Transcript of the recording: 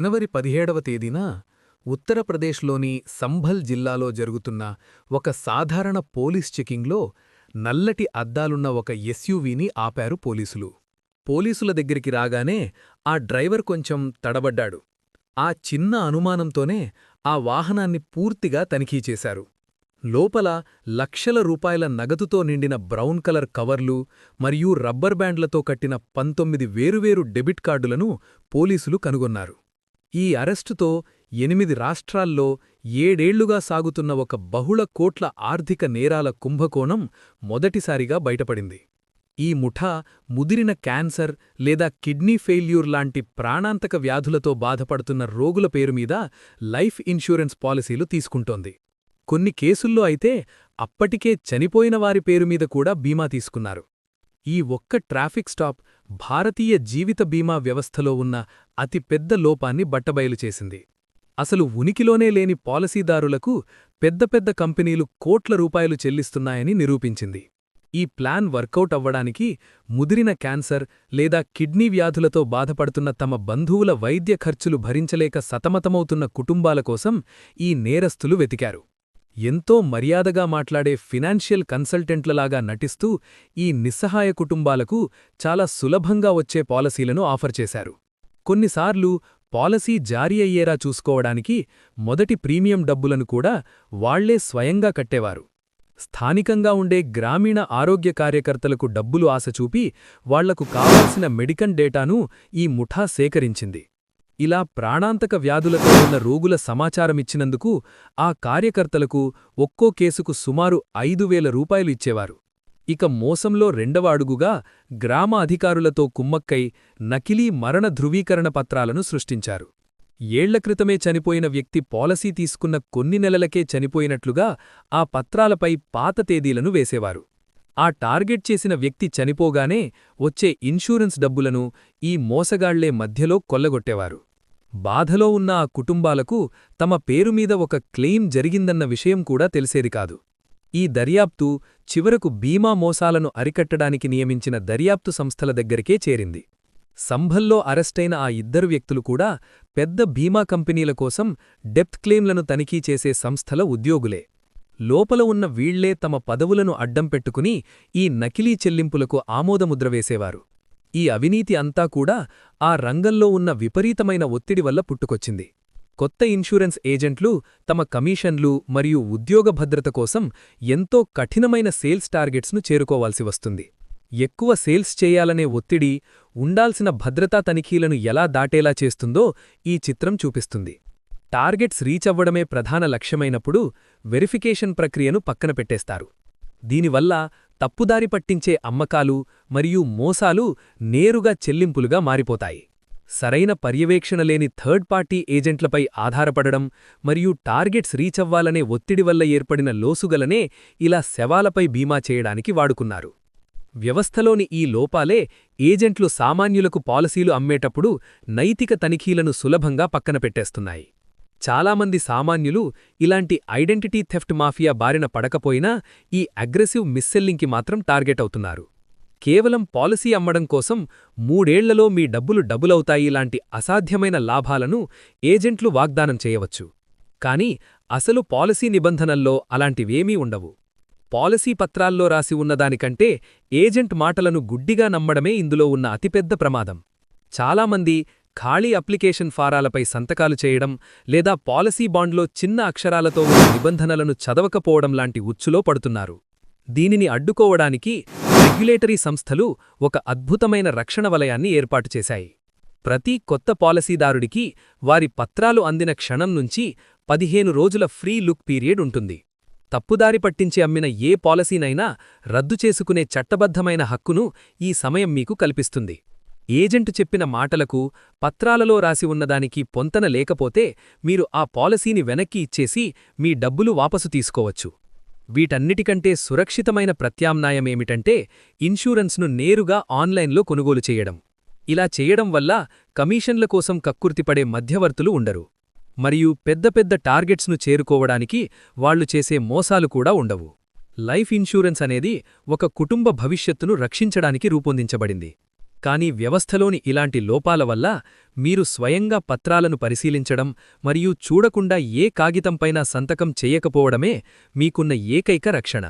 జనవరి 17వ తేదీన ఉత్తరప్రదేశ్లోని సంభల్ జిల్లాలో జరుగుతున్న ఒక సాధారణ పోలీస్ చెకింగ్లో నల్లటి అద్దాలున్న ఒక ఎస్యూవీని ఆపారు పోలీసులు. పోలీసుల దగ్గరికి రాగానే ఆ డ్రైవర్ కొంచెం తడబడ్డాడు. ఆ చిన్న అనుమానంతోనే ఆ వాహనాన్ని పూర్తిగా తనిఖీ చేశారు. లోపల లక్షల రూపాయల నగదుతో నిండిన బ్రౌన్ కలర్ కవర్లు మరియు రబ్బర్ బ్యాండ్లతో కట్టిన 19 వేరువేరు డెబిట్ కార్డులను పోలీసులు కనుగొన్నారు. ఈ అరెస్టుతో 8 రాష్ట్రాల్లో 7 ఏళ్లుగా సాగుతున్న ఒక బహుళ కోట్ల ఆర్థిక నేరాల కుంభకోణం మొదటిసారిగా బయటపడింది. ఈ ముఠా ముదిరిన క్యాన్సర్ లేదా కిడ్నీ ఫెయిల్యూర్ లాంటి ప్రాణాంతక వ్యాధులతో బాధపడుతున్న రోగుల పేరుమీద లైఫ్ ఇన్సూరెన్స్ పాలసీలు తీసుకుంటోంది. కొన్ని కేసుల్లో అయితే అప్పటికే చనిపోయిన వారి పేరుమీద కూడా బీమా తీసుకున్నారు. ఈ ఒక్క ట్రాఫిక్ స్టాప్ భారతీయ జీవిత బీమా వ్యవస్థలో ఉన్న అతిపెద్ద లోపాన్ని బట్టబయలు చేసింది. అసలు ఉనికిలోనే లేని పాలసీదారులకు పెద్ద పెద్ద కంపెనీలు కోట్ల రూపాయలు చెల్లిస్తున్నాయని నిరూపించింది. ఈ ప్లాన్ వర్కౌట్ అవ్వడానికి ముదిరిన క్యాన్సర్ లేదా కిడ్నీ వ్యాధులతో బాధపడుతున్న తమ బంధువుల వైద్య ఖర్చులు భరించలేక సతమతమవుతున్న కుటుంబాల కోసం ఈ నేరస్తులు వెతికారు. ఎంతో మర్యాదగా మాట్లాడే ఫినాన్షియల్ కన్సల్టెంట్లలాగా నటిస్తూ ఈ నిస్సహాయ కుటుంబాలకు చాలా సులభంగా వచ్చే పాలసీలను ఆఫర్ చేశారు. కొన్నిసార్లు పాలసీ జారీ అయ్యేలా చూసుకోవడానికి మొదటి ప్రీమియం డబ్బులను కూడా వాళ్లే స్వయంగా కట్టేవారు. స్థానికంగా ఉండే గ్రామీణ ఆరోగ్య కార్యకర్తలకు డబ్బులు ఆశచూపి వాళ్లకు కావాల్సిన మెడికల్ డేటాను ఈ ముఠా సేకరించింది. ఇలా ప్రాణాంతక వ్యాధులతో ఉన్న రోగుల సమాచారమిచ్చినందుకు ఆ కార్యకర్తలకు ఒక్కో కేసుకు సుమారు 5,000 రూపాయలు ఇచ్చేవారు. ఇక మోసంలో రెండవ అడుగుగా గ్రామ అధికారులతో కుమ్మక్కై నకిలీ మరణ ధృవీకరణ పత్రాలను సృష్టించారు. ఏళ్ల క్రితమే చనిపోయిన వ్యక్తి పాలసీ తీసుకున్న కొన్ని నెలలకే చనిపోయినట్లుగా ఆ పత్రాలపై పాత తేదీలను వేసేవారు. ఆ టార్గెట్ చేసిన వ్యక్తి చనిపోగానే వచ్చే ఇన్సూరెన్స్ డబ్బులను ఈ మోసగాళ్లే మధ్యలో కొల్లగొట్టేవారు. బాధలో ఉన్న ఆ కుటుంబాలకు తమ పేరుమీద ఒక క్లెయిమ్ జరిగిందన్న విషయం కూడా తెలిసేది కాదు. ఈ దర్యాప్తు చివరకు బీమా మోసాలను అరికట్టడానికి నియమించిన దర్యాప్తు సంస్థల దగ్గరికే చేరింది. సంభల్లో అరెస్టైన ఆ 2 వ్యక్తులు కూడా పెద్ద బీమా కంపెనీల కోసం డెప్త్ క్లెయిమ్లను తనిఖీ చేసే సంస్థల ఉద్యోగులే. లోపల ఉన్న వీళ్లే తమ పదవులను అడ్డం పెట్టుకుని ఈ నకిలీ చెల్లింపులకు ఆమోదముద్ర వేసేవారు. ఈ అవినీతి అంతా కూడా ఆ రంగంలో ఉన్న విపరీతమైన ఒత్తిడి వల్ల పుట్టుకొచ్చింది. కొత్త ఇన్సూరెన్స్ ఏజెంట్లు తమ కమిషన్లు మరియు ఉద్యోగ భద్రత కోసం ఎంతో కఠినమైన సేల్స్ టార్గెట్స్ను చేరుకోవాల్సి వస్తుంది. ఎక్కువ సేల్స్ చేయాలనే ఒత్తిడి ఉండాల్సిన భద్రతా తనిఖీలను ఎలా దాటేలా చేస్తుందో ఈ చిత్రం చూపిస్తుంది. టార్గెట్స్ రీచ్ అవ్వడమే ప్రధాన లక్ష్యమైనప్పుడు వెరిఫికేషన్ ప్రక్రియను పక్కన పెట్టేస్తారు. దీనివల్ల తప్పుదారి పట్టించే అమ్మకాలు మరియు మోసాలు నేరుగా చెల్లింపులుగా మారిపోతాయి. సరైన పర్యవేక్షణ లేని థర్డ్ పార్టీ ఏజెంట్లపై ఆధారపడడం మరియు టార్గెట్స్ రీచ్ అవ్వాలనే ఒత్తిడి వల్ల ఏర్పడిన లోసుగలనే ఇలా శవాలపై బీమా చేయడానికి వాడుకున్నారు. వ్యవస్థలోని ఈ లోపాలే ఏజెంట్లు సామాన్యులకు పాలసీలు అమ్మేటప్పుడు నైతిక తనిఖీలను సులభంగా పక్కన పెట్టేస్తున్నాయి. చాలామంది సామాన్యులు ఇలాంటి ఐడెంటిటీ థెఫ్ట్ మాఫియా బారిన పడకపోయినా ఈ అగ్రెసివ్ మిస్సెల్లింగ్కి మాత్రం టార్గెట్ అవుతున్నారు. కేవలం పాలసీ అమ్మడం కోసం 3 ఏళ్లలో మీ డబ్బులు డబులవుతాయి లాంటి అసాధ్యమైన లాభాలను ఏజెంట్లు వాగ్దానం చేయవచ్చు. కానీ అసలు పాలసీ నిబంధనల్లో అలాంటివేమీ ఉండవు. పాలసీ పత్రాల్లో రాసి ఉన్నదానికంటే ఏజెంట్ మాటలను గుడ్డిగా నమ్మడమే ఇందులో ఉన్న అతిపెద్ద ప్రమాదం. చాలామంది ఖాళీ అప్లికేషన్ ఫారాలపై సంతకాలు చేయడం లేదా పాలసీ బాండ్లో చిన్న అక్షరాలతో ఉన్న నిబంధనలను చదవకపోవడం లాంటి ఉచ్చులో పడుతున్నారు. దీనిని అడ్డుకోవడానికి రెగ్యులేటరీ సంస్థలు ఒక అద్భుతమైన రక్షణ వలయాన్ని ఏర్పాటు చేశాయి. ప్రతి కొత్త పాలసీదారుడికి వారి పత్రాలు అందిన క్షణం నుంచి 15 రోజుల ఫ్రీ లుక్ పీరియడ్ ఉంటుంది. తప్పుదారి పట్టించి అమ్మిన ఏ పాలసీనైనా రద్దు చేసుకునే చట్టబద్ధమైన హక్కును ఈ సమయం మీకు కల్పిస్తుంది. ఏజెంట్ చెప్పిన మాటలకు పత్రాలలో రాసి ఉన్నదానికి పొంతన లేకపోతే మీరు ఆ పాలసీని వెనక్కి ఇచ్చేసి మీ డబ్బులు వాపసు తీసుకోవచ్చు. వీటన్నిటికంటే సురక్షితమైన ప్రత్యామ్నాయమేమిటంటే ఇన్సూరెన్స్ను నేరుగా ఆన్లైన్లో కొనుగోలు చేయడం. ఇలా చేయడం వల్ల కమిషన్ల కోసం కక్కుర్తిపడే మధ్యవర్తులు ఉండరు. మరియు పెద్ద పెద్ద టార్గెట్స్ను చేరుకోవడానికి వాళ్లు చేసే మోసాలు కూడా ఉండవు. లైఫ్ ఇన్సూరెన్స్ అనేది ఒక కుటుంబ భవిష్యత్తును రక్షించడానికి రూపొందించబడింది. కానీ వ్యవస్థలోని ఇలాంటి లోపాల వల్ల మీరు స్వయంగా పత్రాలను పరిశీలించడం మరియు చూడకుండా ఏ కాగితంపైనా సంతకం చెయ్యకపోవడమే మీకున్న ఏకైక రక్షణ.